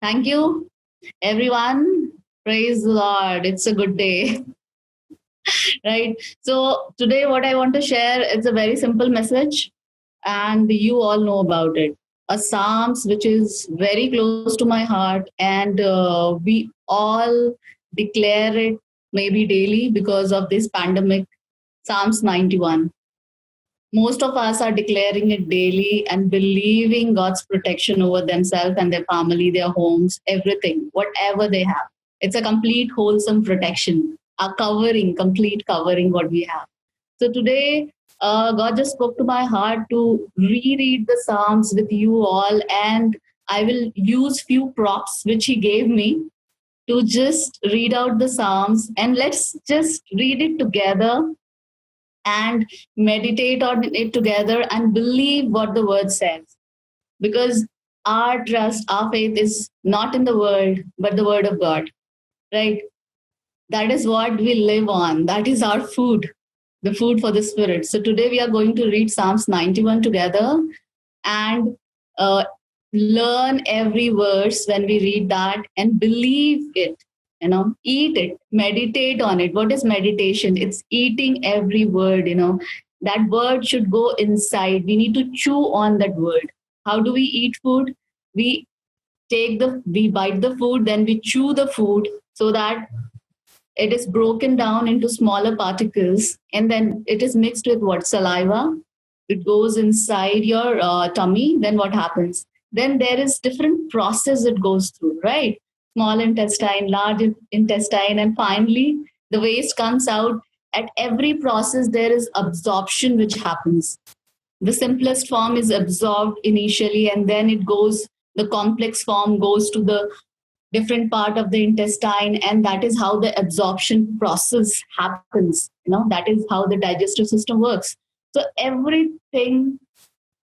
Thank you, everyone. Praise the Lord. It's a good day, right? So, today, what I want to share is a very simple message, and you all know about it. A Psalms which is very close to my heart, and we all declare it maybe daily because of this pandemic. Psalms 91. Most of us are declaring it daily and believing God's protection over themselves and their family, their homes, everything, whatever they have. It's a complete wholesome protection, a covering, complete covering what we have. So today, God just spoke to my heart to reread the Psalms with you all, and I will use few props which He gave me to just read out the Psalms, and let's just read it together and meditate on it together and believe what the word says. Because our trust, our faith is not in the world, but the word of God, right? That is what we live on. That is our food, the food for the spirit. So today we are going to read Psalms 91 together and uh, learn every verse when we read that and believe it, eat it, meditate on it. What is meditation? It's eating every word. That word should go inside. We need to chew on that word. How do we eat food? We bite the food, then we chew the food so that it is broken down into smaller particles, and then it is mixed with what? Saliva. It goes inside your tummy. Then what happens? Then there is different process it goes through, right? Small intestine, large intestine, and finally the waste comes out. At every process there is absorption which happens. The simplest form is absorbed initially, and then it goes, the complex form goes to the different part of the intestine, and that is how the absorption process happens. That is how the digestive system works. So everything,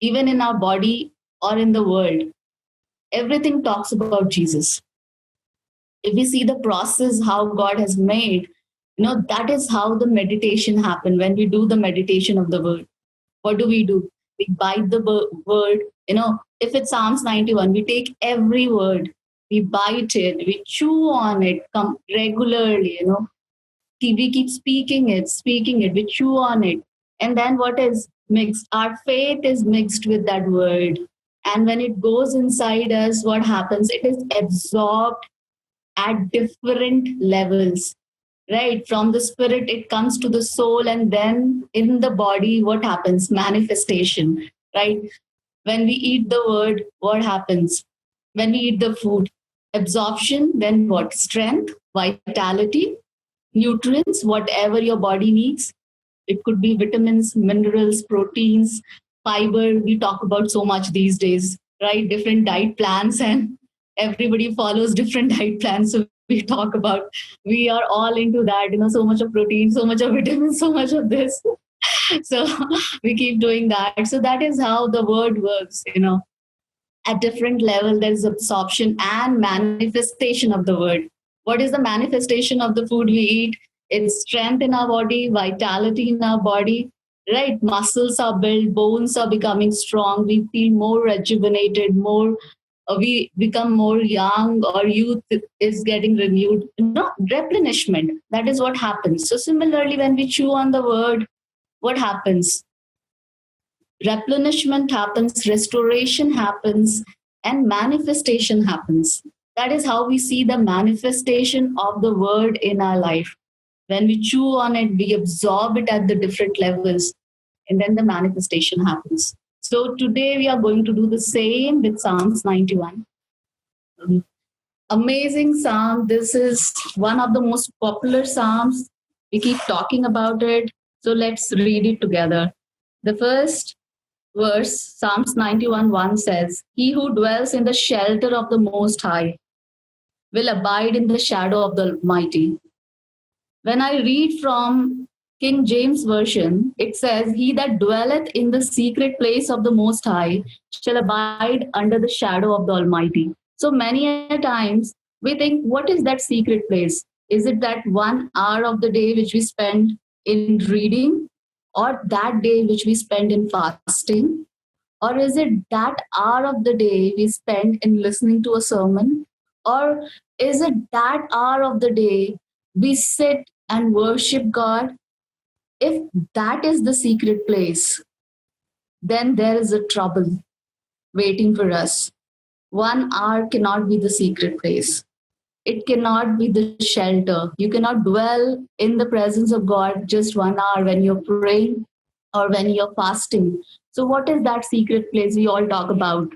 even in our body or in the world, everything talks about Jesus. If we see the process how God has made, that is how the meditation happen. When we do the meditation of the word, what do? We bite the word. If it's Psalms 91, we take every word, we bite it, we chew on it regularly. We keep speaking it, we chew on it. And then what is mixed? Our faith is mixed with that word. And when it goes inside us, what happens? It is absorbed at different levels, right? From the spirit it comes to the soul, and then in the body what happens? Manifestation, right? When we eat the word, what happens? When we eat the food, absorption. Then what? Strength, vitality, nutrients, whatever your body needs. It could be vitamins, minerals, proteins, fiber. We talk about so much these days, right? Different diet plans, and everybody follows different diet plans. So we talk about, we are all into that, so much of protein, so much of vitamins, so much of this. So we keep doing that. So that is how the word works. At different level there's absorption and manifestation of the word. What is the manifestation of the food we eat? It's strength in our body, vitality in our body, right? Muscles are built, bones are becoming strong, we feel more rejuvenated, more we become more young, or youth is getting renewed. Replenishment, that is what happens. So similarly, when we chew on the word, what happens? Replenishment happens, restoration happens, and manifestation happens. That is how we see the manifestation of the word in our life. When we chew on it, we absorb it at the different levels, and then the manifestation happens. So today we are going to do the same with Psalms 91. Amazing psalm. This is one of the most popular psalms. We keep talking about it. So let's read it together. The first verse, Psalms 91:1 says, "He who dwells in the shelter of the Most High will abide in the shadow of the Almighty." When I read from King James Version, it says, "He that dwelleth in the secret place of the Most High shall abide under the shadow of the Almighty." So many a times we think, what is that secret place? Is it that 1 hour of the day which we spend in reading, or that day which we spend in fasting? Or is it that hour of the day we spend in listening to a sermon? Or is it that hour of the day we sit and worship God? If that is the secret place, then there is a trouble waiting for us. 1 hour cannot be the secret place. It cannot be the shelter. You cannot dwell in the presence of God just 1 hour when you're praying or when you're fasting. So, what is that secret place we all talk about?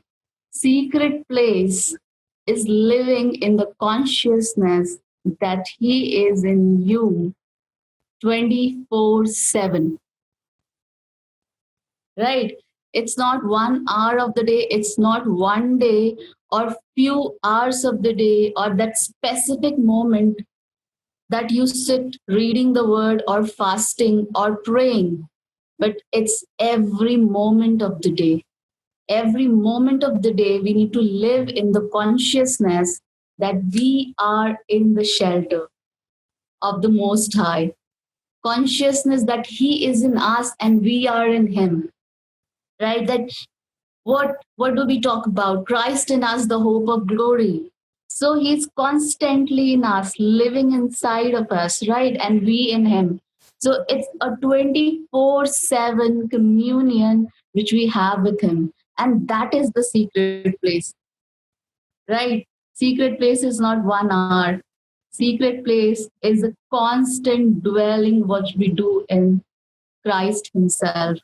Secret place is living in the consciousness that He is in you 24/7. Right? It's not 1 hour of the day, it's not one day or few hours of the day or that specific moment that you sit reading the word or fasting or praying, but it's every moment of the day. Every moment of the day, we need to live in the consciousness that we are in the shelter of the Most High. Consciousness that He is in us and we are in Him. Right? That what do we talk about? Christ in us, the hope of glory. So He's constantly in us, living inside of us, right? And we in Him. So it's a 24/7 communion which we have with Him. And that is the secret place, right? Secret place is not 1 hour. Secret place is a constant dwelling what we do in Christ Himself.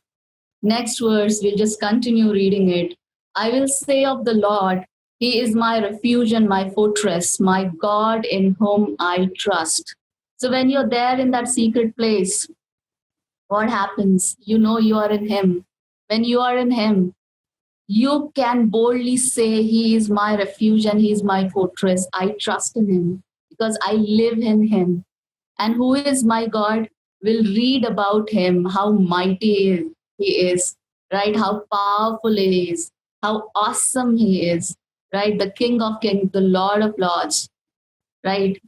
Next verse, we'll just continue reading it. I will say of the Lord, He is my refuge and my fortress, my God in whom I trust. So when you're there in that secret place, what happens? You know you are in Him. When you are in Him, you can boldly say, He is my refuge and He is my fortress. I trust in Him because I live in Him. And who is my God? We'll read about Him, how mighty He is, right? How powerful He is, how awesome He is, right? The King of Kings, the Lord of Lords, right?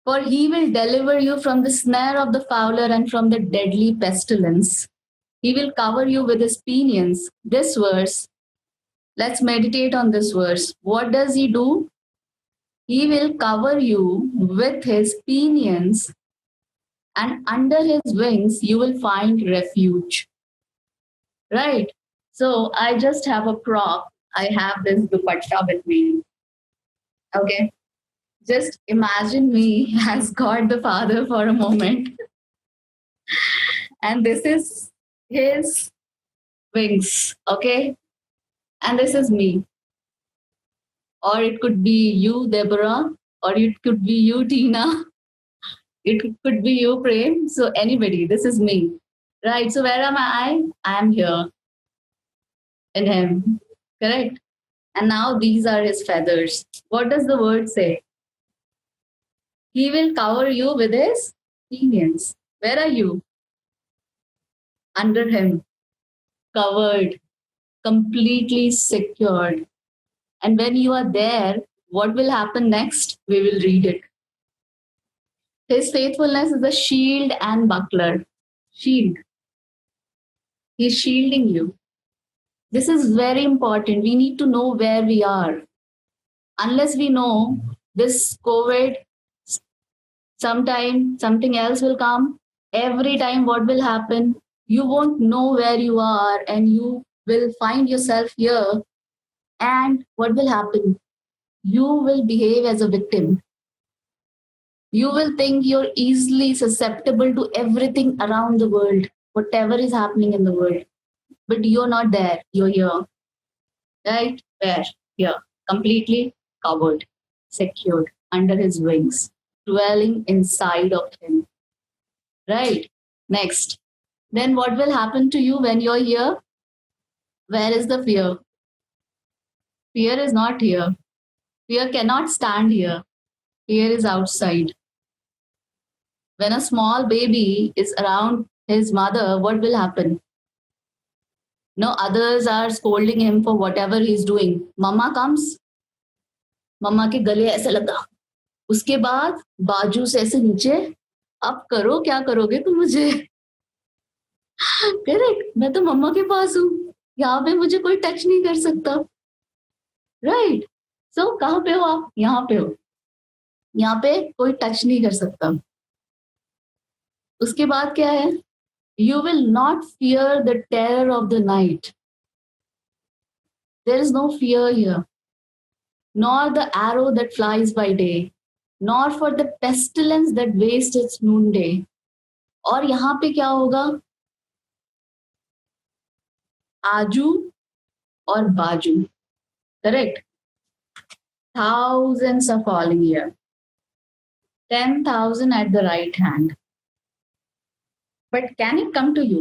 For He will deliver you from the snare of the fowler and from the deadly pestilence. He will cover you with His pinions. This verse, let's meditate on this verse. What does He do? He will cover you with His pinions, and under His wings you will find refuge. Right? So I just have a prop. I have this dupatta with me. Okay. Just imagine me as God the Father for a moment. And this is His wings. Okay. And this is me. Or it could be you, Deborah. Or it could be you, Tina. It could be you, Prem. So anybody, this is me. Right. So where am I? I am here in Him. Correct. And now these are His feathers. What does the word say? He will cover you with His pinions. Where are you? Under Him, covered, completely secured. And when you are there, what will happen next? We will read it. His faithfulness is a shield and buckler. Shield. He's shielding you. This is very important. We need to know where we are. Unless we know this COVID, sometime something else will come. Every time, what will happen? You won't know where you are and you will find yourself here. And what will happen? You will behave as a victim. You will think you're easily susceptible to everything around the world, whatever is happening in the world. But you're not there. You're here. Right? Where? Here. Completely covered, secured under His wings, dwelling inside of Him. Right? Next. Then what will happen to you when you're here? Where is the fear? Fear is not here. Fear cannot stand here. Fear is outside. When a small baby is around his mother, what will happen? No, others are scolding him for whatever he's doing. Mama comes, मम्मा के गले ऐसे लगा, उसके बाद बाजू से ऐसे नीचे, अब करो क्या करोगे तुम मुझे? करेक्ट, मैं तो मम्मा के पास हूँ, यहाँ पे मुझे कोई टच नहीं कर सकता. Right? सो कहाँ पे हो आप? यहाँ पे हो, यहाँ पे कोई टच नहीं कर सकता। उसके बाद क्या है? You will not fear the terror of the night, there is no fear here, nor the arrow that flies by day, nor for the pestilence that wastes its noonday. और यहाँ पे क्या होगा? आजू और बाजू, correct? Thousands are falling here, 10,000 at the right hand. But can it come to you?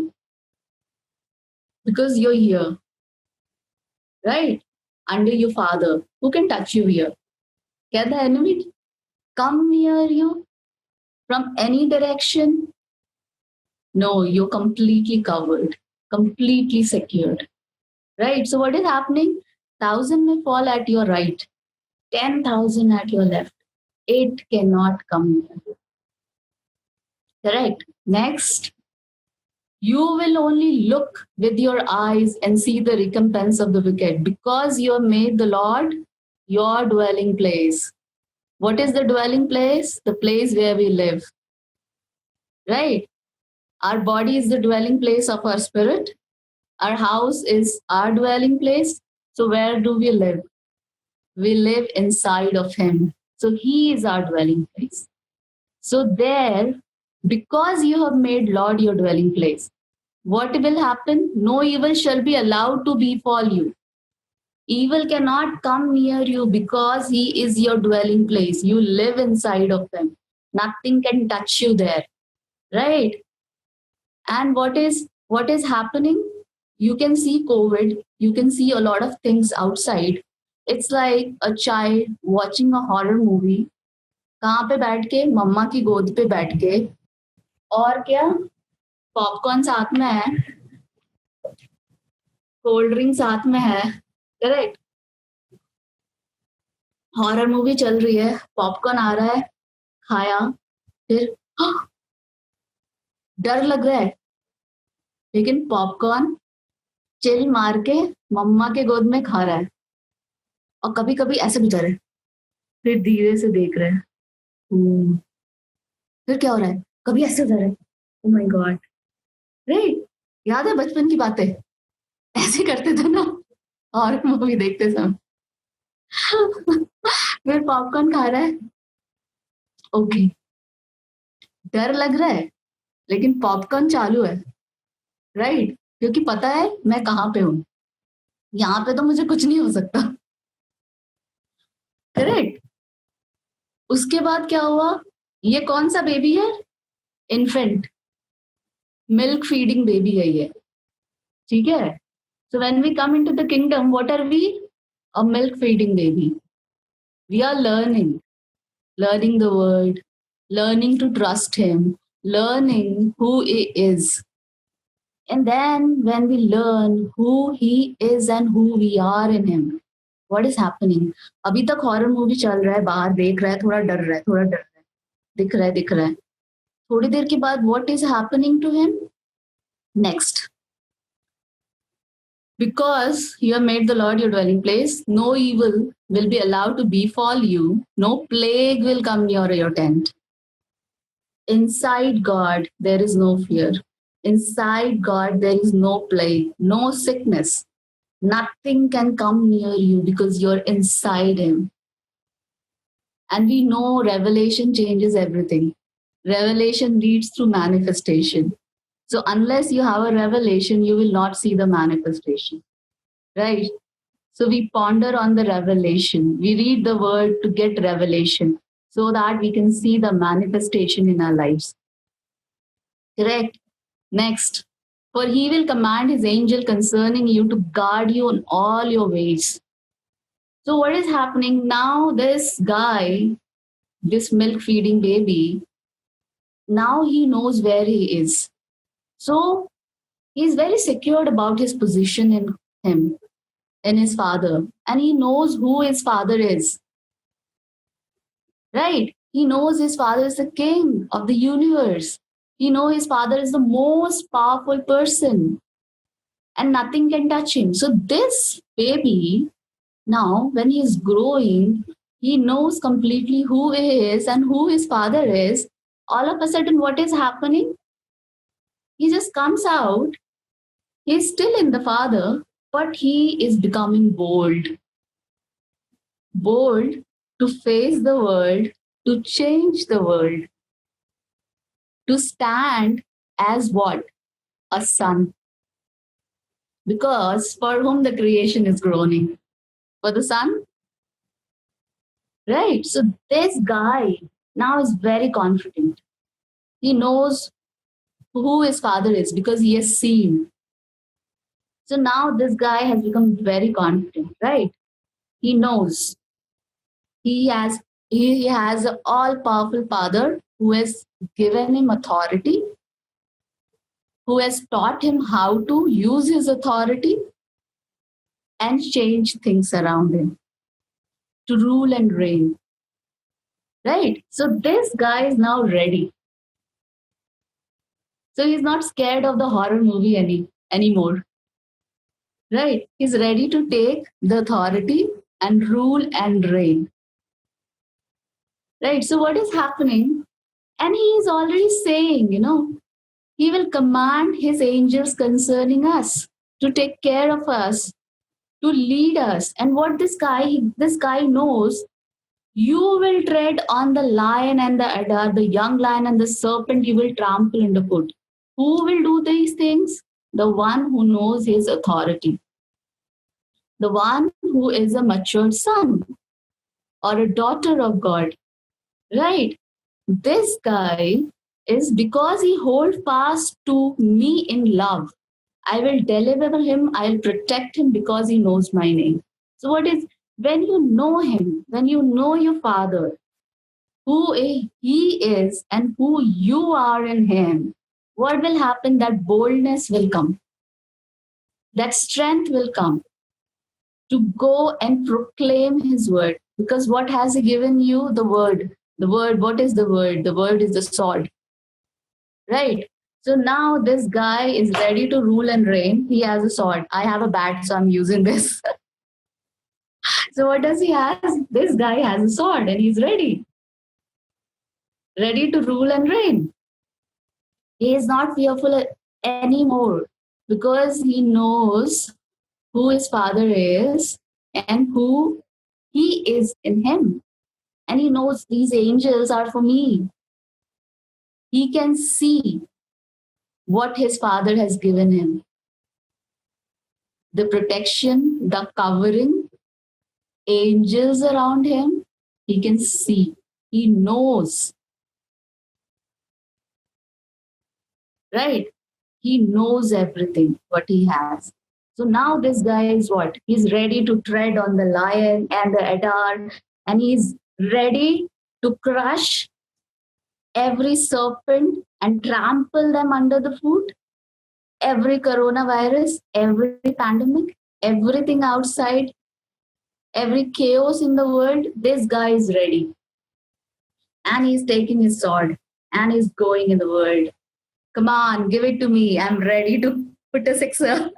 Because you're here, right? Under your father. Who can touch you here? Can the enemy come near you from any direction? No, you're completely covered, completely secured, right? So what is happening? 1,000 may fall at your right, 10,000 at your left. It cannot come near you. Correct. Next, you will only look with your eyes and see the recompense of the wicked, because you have made the Lord your dwelling place. What is the dwelling place? The place where we live, right? Our body is the dwelling place of our spirit. Our house is our dwelling place. So where do we live? We live inside of Him. So He is our dwelling place. So there, because you have made Lord your dwelling place, what will happen? No evil shall be allowed to befall you. Evil cannot come near you because He is your dwelling place. You live inside of Him. Nothing can touch you there, right? And what is happening? You can see COVID. You can see a lot of things outside. It's like a child watching a horror movie. कहाँ पे बैठ के? मम्मा की गोद पे बैठ के। और क्या? पॉपकॉर्न साथ में है, कोल्ड ड्रिंक साथ में है, करेक्ट? हॉरर मूवी चल रही है, पॉपकॉर्न आ रहा है, खाया, फिर डर लग रहा है, लेकिन पॉपकॉर्न चिल मार के मम्मा के गोद में खा रहा है, और कभी कभी ऐसे भी जा रहे, फिर धीरे से देख रहे हैं, फिर क्या हो रहा है, कभी ऐसे जा रहे हैं, ओह माय गॉड, राइट? याद है बचपन की बातें? ऐसे करते थे ना हॉरर मूवी देखते समय। फिर पॉपकॉर्न खा रहा है, ओके, डर लग रहा है, लेकिन पॉपकॉर्न चालू है, राइट? क्योंकि पता है मैं कहाँ पे हूं, यहाँ पे तो मुझे कुछ नहीं हो सकता, करेक्ट? उसके बाद क्या हुआ? ये कौन सा बेबी है? इन्फेंट, मिल्क फीडिंग बेबी है ये, ठीक है? So when we come into the kingdom, what are we? A milk feeding baby. We are learning the word, learning to trust Him, learning who He is. And then when we learn who He is and who we are in Him, what is happening? अभी तक horror movie चल रहा है, बाहर देख रहा है, थोड़ा डर रहा है, थोड़ा डर रहा है, दिख रहा है. थोड़ी देर के बाद what is happening to him? Next, because you have made the Lord your dwelling place, no evil will be allowed to befall you, no plague will come near your tent. Inside God, there is no fear. Inside God, there is no plague, no sickness. Nothing can come near you because you're inside Him. And we know revelation changes everything. Revelation leads through manifestation. So unless you have a revelation, you will not see the manifestation, right? So we ponder on the revelation. We read the word to get revelation so that we can see the manifestation in our lives. Correct? Next, for He will command His angel concerning you to guard you in all your ways. So what is happening now? This guy, this milk feeding baby, now he knows where he is. So he's very secured about his position in Him, in his Father, and he knows who his Father is. Right? He knows his Father is the King of the universe. He knows his Father is the most powerful person, and nothing can touch him. So this baby Now, when he is growing, he knows completely who he is and who his father is. All of a sudden, what is happening? He just comes out. He's still in the father, but he is becoming bold. Bold to face the world, to change the world, to stand as what? A son. Because for whom the creation is groaning? For the son? Right. So this guy now is very confident. He knows who his father is because he has seen. So now this guy has become very confident, right? He knows he has he has an all-powerful father who has given him authority, who has taught him how to use his authority and change things around him, to rule and reign. Right? So this guy is now ready. So he's not scared of the horror movie anymore. Right? He's ready to take the authority and rule and reign. Right? So what is happening? And he is already saying, he will command his angels concerning us to take care of us, to lead us. And what this guy knows, you will tread on the lion and the adder, the young lion and the serpent, you will trample underfoot. Who will do these things? The one who knows his authority, the one who is a matured son or a daughter of God, right? This guy is because he holds fast to me in love. I will deliver him, I'll protect him because he knows my name. So, what is when you know him, when you know your father, who he is and who you are in him, what will happen? That boldness will come, that strength will come to go and proclaim his word. Because what has he given you? The word. The word, what is the word? The word is the sword, right? So now this guy is ready to rule and reign. He has a sword. I have a bat, so I'm using this. So what does he have? This guy has a sword and he's ready to rule and reign. He is not fearful anymore because he knows who his father is and who he is in him. And he knows these angels are for me. He can see what his father has given him, the protection, the covering, angels around him. He can see, he knows, right? He knows everything what he has. So now this guy is what? He's ready to tread on the lion and the adder, and he's ready to crush every serpent and trample them under the foot, every coronavirus, every pandemic, everything outside, every chaos in the world. This guy is ready. And he's taking his sword and he's going in the world. Come on, give it to me. I'm ready to put a sixer.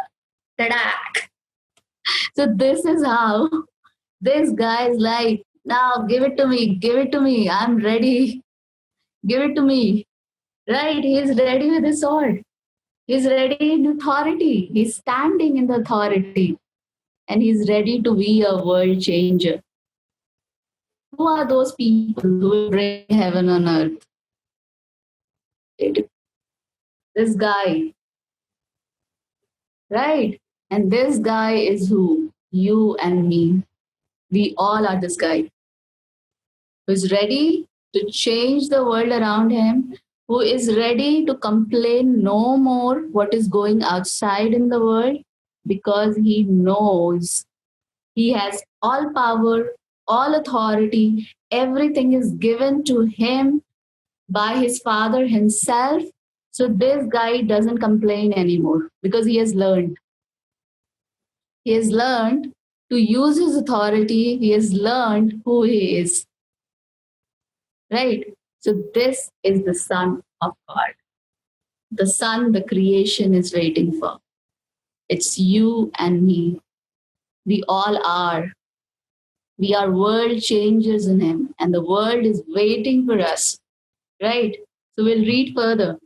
Ta-da! So this is how this guy is like, now give it to me, give it to me. I'm ready. Give it to me. Right? He's ready with his sword. He's ready in authority. He's standing in the authority. And he's ready to be a world changer. Who are those people who will bring heaven on earth? This guy, right? And this guy is who? You and me. We all are this guy who is ready to change the world around him, who is ready to complain no more what is going outside in the world because he knows he has all power, all authority, everything is given to him by his father himself. So this guy doesn't complain anymore because he has learned. He has learned to use his authority. He has learned who he is. Right? So this is the Son of God. The Son the creation is waiting for. It's you and me. We all are. We are world changers in Him, and the world is waiting for us, right? So we'll read further.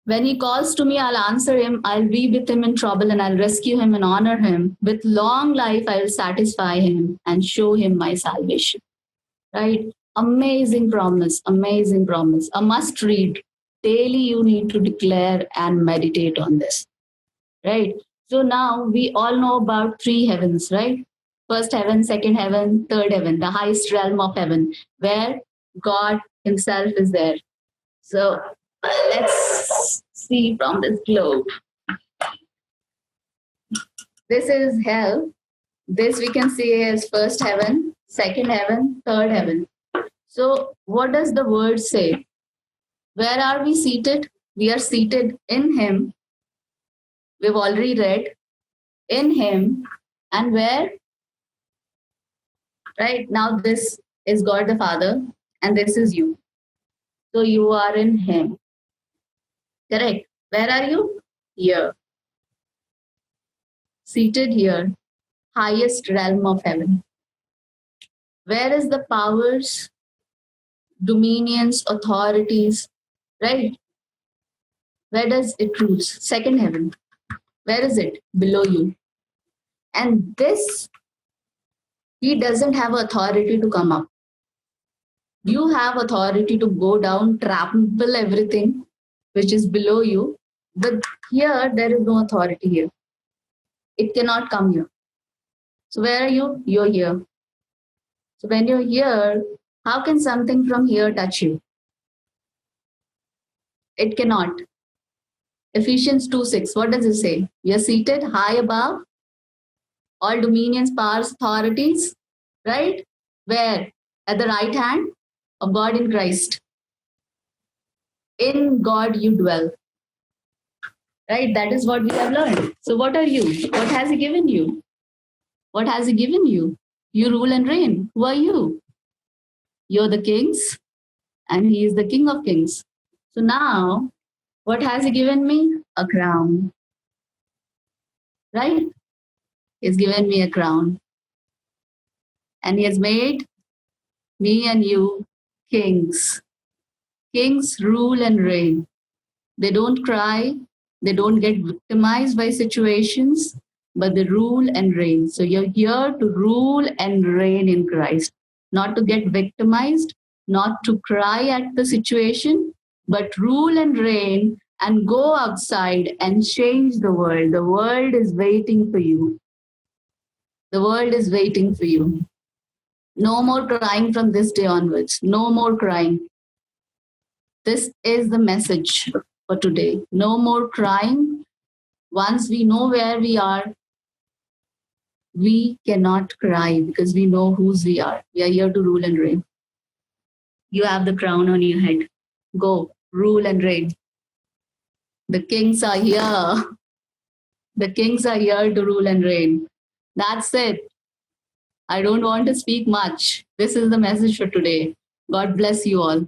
When He calls to me, I'll answer Him. I'll be with Him in trouble, and I'll rescue Him and honor Him. With long life, I will satisfy Him and show Him my salvation. Right? Amazing promise, amazing promise. A must read. Daily, you need to declare and meditate on this. Right? So now we all know about three heavens, right? First heaven, second heaven, third heaven, the highest realm of heaven, where God Himself is there. So let's see from this globe. This is hell. This we can see as first heaven, second heaven, third heaven. So what does the word say? Where are we seated? We are seated in Him. We've already read in Him. And where? Right now, this is God the Father, and this is you. So you are in Him. Correct. Where are you? Here. Seated here, highest realm of heaven. Where is the powers, dominions, authorities, right? Where does it rules? Second heaven. Where is it? Below you. And this, He doesn't have authority to come up. You have authority to go down, trample everything which is below you. But here, there is no authority here. It cannot come here. So where are you? You're here. So when you're here, how can something from here touch you? It cannot. Ephesians 2:6, what does it say? We are seated high above all dominions, powers, authorities, right? Where? At the right hand of God in Christ. In God you dwell. Right? That is what we have learned. So what are you? What has He given you? What has He given you? You rule and reign. Who are you? You're the kings, and He is the King of kings. So now, what has He given me? A crown. Right? He's given me a crown. And He has made me and you kings. Kings rule and reign. They don't cry. They don't get victimized by situations, but they rule and reign. So you're here to rule and reign in Christ, not to get victimized, not to cry at the situation, but rule and reign and go outside and change the world. The world is waiting for you. The world is waiting for you. No more crying from this day onwards. No more crying. This is the message for today. No more crying. Once we know where we are, we cannot cry because we know whose we are. We are here to rule and reign. You have the crown on your head. Go, rule and reign. The kings are here. The kings are here to rule and reign. That's it. I don't want to speak much. This is the message for today. God bless you all.